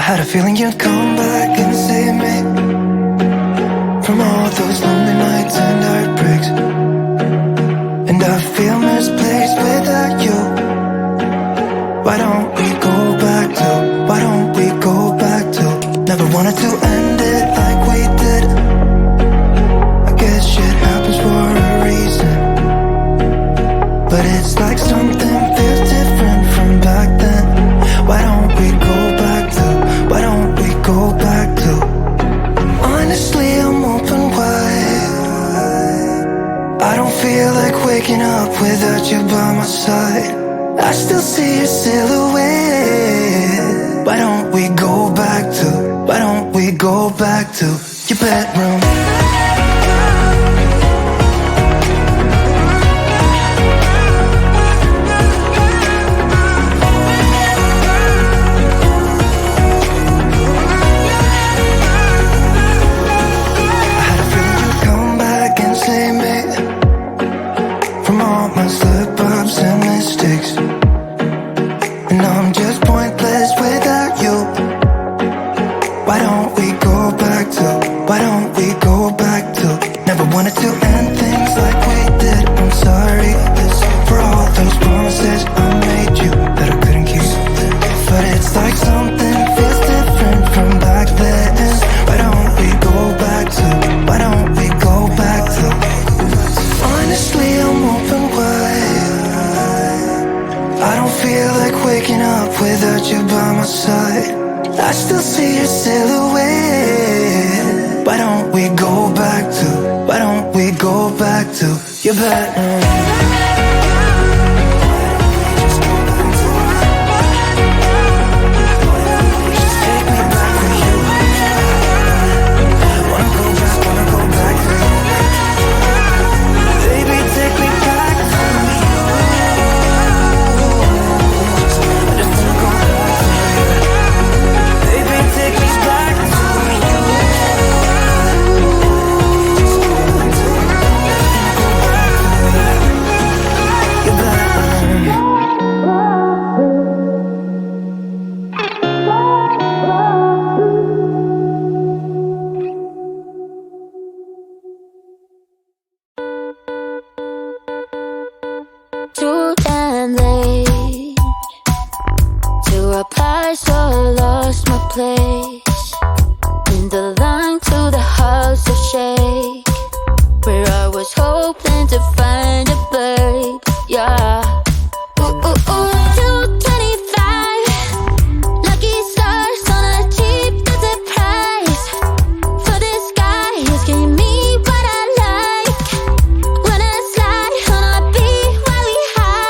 had a feeling you'd come back and save me from all those lonely nights and heartbreaks. And I feel misplaced without you. Why don't we go back to, why don't we go back to? Never wanted to end it like we did. I guess shit happens for a reason, but it's like something feels different from back then. Why don't we go back to, why don't we go back to? Honestly, I'm open wide. I don't feel like waking up without you by my side. I still see your silhouette. Why don't we go back to, why don't we go back to your bedroom? I still see your silhouette. Why don't we go back to, why don't we go back to your bedroom? What I like when I slide on a beat while we high.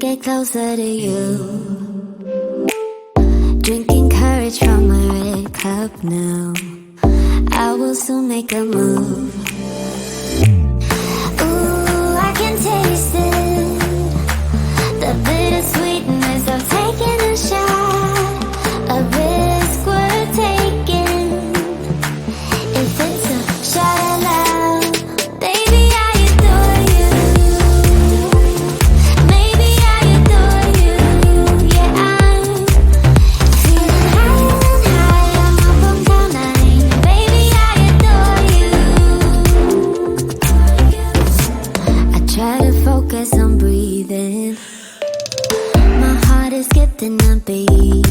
get closer to you. Drinking courage from my red cup now. I will soon make a move. Ooh, I can taste it, the bittersweetness of taking a shot, a risk worth taking. If it's a shot of love, baby, I adore you. Maybe I adore you. Yeah, I'm feeling higher and higher. I'm up on cloud nine. Baby, I adore you. I try to focus on breathing. My heart is skipping a beat.